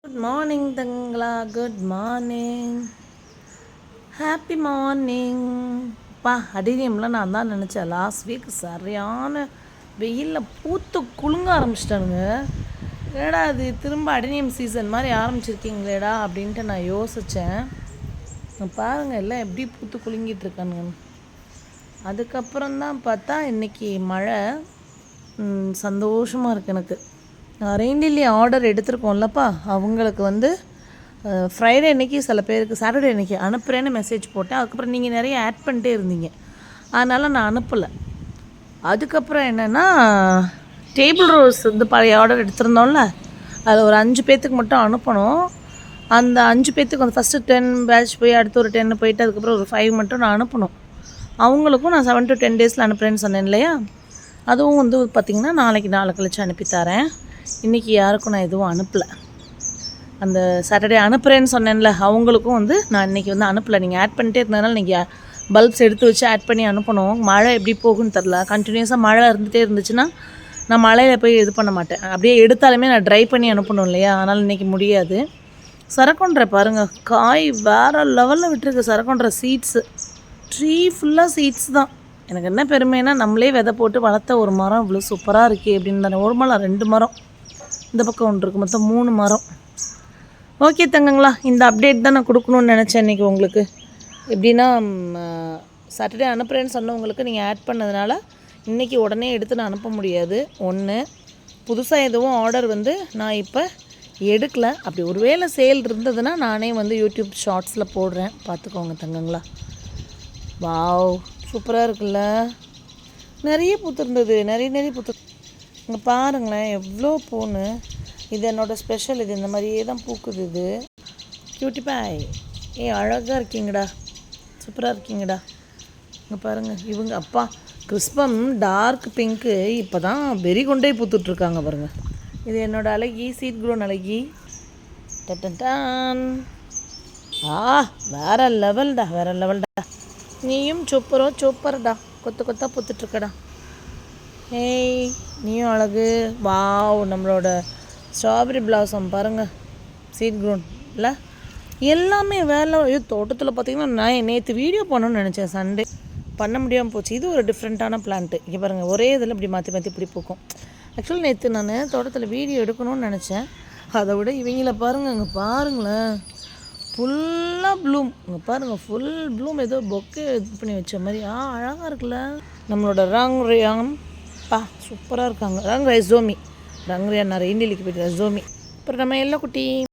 Good morning தங்களா, good morning, happy morning. அடினியம்லாம் நான் தான் நினச்சேன். லாஸ்ட் வீக் சரியான வெயிலில் பூத்து குலுங்க ஆரம்பிச்சிட்டானுங்க. ஏடா அது திரும்ப அடினியம் சீசன் மாதிரி ஆரம்பிச்சிருக்கீங்களேடா அப்படின்ட்டு நான் யோசித்தேன். பாருங்கள் எல்லாம் எப்படி பூத்து குலுங்கிட்டு இருக்கானுங்க. அதுக்கப்புறம் தான் பார்த்தா இன்றைக்கி மழை. சந்தோஷமாக இருக்குது எனக்கு. ரெயின்டில்லி ஆர்டர் எடுத்திருக்கோம்லப்பா, அவங்களுக்கு ஃப்ரைடே அன்றைக்கி சில பேருக்கு சாட்டர்டே அன்றைக்கி அனுப்புகிறேன்னு மெசேஜ் போட்டேன். அதுக்கப்புறம் நீங்கள் நிறைய ஆட் பண்ணிட்டே இருந்தீங்க, அதனால் நான் அனுப்பலை. அதுக்கப்புறம் என்னென்னா, டேபிள் ரோஸ் பழைய ஆர்டர் எடுத்திருந்தோம்ல, அதில் ஒரு 5 பேர்த்துக்கு மட்டும் அனுப்பணும். அந்த 5 பேர்த்துக்கு ஃபஸ்ட்டு 10 பேட்ச் போய் அடுத்து ஒரு 10 போயிட்டு அதுக்கப்புறம் ஒரு 5 மட்டும் நான் அனுப்பணும். அவங்களுக்கும் நான் 7 to 10 டேஸில் அனுப்புகிறேன்னு சொன்னேன் இல்லையா, அதுவும் பார்த்திங்கன்னா நாளைக்கு நாளை கழிச்சு அனுப்பித்தரேன். இன்றைக்கி யாருக்கும் நான் எதுவும் அனுப்பலை. அந்த சாட்டர்டே அனுப்புகிறேன்னு சொன்னேன்ல, அவங்களுக்கும் நான் இன்றைக்கி அனுப்பலை. நீங்கள் ஆட் பண்ணிட்டே இருந்ததுனால நீங்கள் பல்ப்ஸ் எடுத்து வச்சு ஆட் பண்ணி அனுப்பணும். மழை எப்படி போகுன்னு தெரில. கண்டினியூஸாக மழை இருந்துகிட்டே இருந்துச்சுன்னா நான் மழையில் போய் இது பண்ண மாட்டேன். அப்படியே எடுத்தாலுமே நான் ட்ரை பண்ணி அனுப்பணும் இல்லையா, அதனால் இன்றைக்கி முடியாது. சரக்கொன்றை பாருங்கள், காய் வேறு லெவலில் விட்டுருக்கு. சரக்கொன்றை சீட்ஸு, ட்ரீ ஃபுல்லாக சீட்ஸ் தான். எனக்கு என்ன பெருமைன்னா, நம்மளே விதை போட்டு வளர்த்த ஒரு மரம் இவ்வளோ சூப்பராக இருக்கே அப்படின்னு தானே. ஒரு மரம் 2 மரம், இந்த பக்கம் ஒன்று இருக்குது, மொத்தம் 3 மரம். ஓகே தங்கங்களா, இந்த அப்டேட் தான் நான் கொடுக்கணுன்னு நினச்சேன் இன்றைக்கி உங்களுக்கு. எப்படின்னா, சாட்டர்டே அனுப்புகிறேன்னு சொன்னவங்களுக்கு நீங்கள் ஆட் பண்ணதுனால இன்றைக்கி உடனே எடுத்து நான் அனுப்ப முடியாது. ஒன்று, புதுசாக எதுவும் ஆர்டர் நான் இப்போ எடுக்கலை. அப்படி ஒரு வேளை சேல் இருந்ததுன்னா நானே யூடியூப் ஷார்ட்ஸில் போடுறேன், பார்த்துக்கோங்க தங்கங்களா. வாவ், சூப்பராக இருக்குல்ல. நிறைய பூத்துருந்தது, நிறைய பூத்து. இங்கே பாருங்களேன் எவ்வளோ பூன்னு. இது என்னோடய ஸ்பெஷல். இது இந்த மாதிரியே தான் பூக்குது. இது கியூட்டி பாய், அழகாக இருக்கீங்கடா, சூப்பராக இருக்கீங்கடா. இங்கே பாருங்கள், இவங்க அப்பா கிறிஸ்பம் டார்க் பிங்க்கு இப்போ தான் வெறி கொண்டே பூத்துட்ருக்காங்க பாருங்கள். இது என்னோடய அழகி, சீட் க்ரோன் அழகி. டட்டன், வேறு லெவல்டா, வேறு லெவல்டா. நீயும் சூப்பர்டா, கொத்தாக பூத்துட்ருக்கடா. ஏய், நீயும் அழகு. வாவ், நம்மளோட ஸ்ட்ராபெரி பிளாசம் பாருங்கள், சீட் க்ரோன் இல்லை, எல்லாமே வேலை. தோட்டத்தில் பார்த்திங்கன்னா நான் நேற்று வீடியோ பண்ணணும்னு நினச்சேன், சண்டே பண்ண முடியாமல் போச்சு. இது ஒரு டிஃப்ரெண்ட்டான பிளான்ட்டு. இங்கே பாருங்கள், ஒரே இதில் இப்படி மாற்றி இப்படி பூக்கும். ஆக்சுவலி நேற்று நான் தோட்டத்தில் வீடியோ எடுக்கணும்னு நினச்சேன். அதை விட இவங்கள பாருங்கள், இங்கே பாருங்களேன், ஃபுல்லாக ப்ளூம். இங்கே பாருங்கள், ஃபுல் ப்ளூம். ஏதோ பொக்கே இது பண்ணி வச்ச மாதிரி. அழகாக இருக்குல்ல. நம்மளோட ரேயாம் சூப்பராக இருக்காங்க. ரேசோமி, ரங்ரியா, நான் ரெயின்டில்லிக்கு போய்ட்டு ரேசோமி. அப்புறம் நம்ம எல்லாம் குட்டி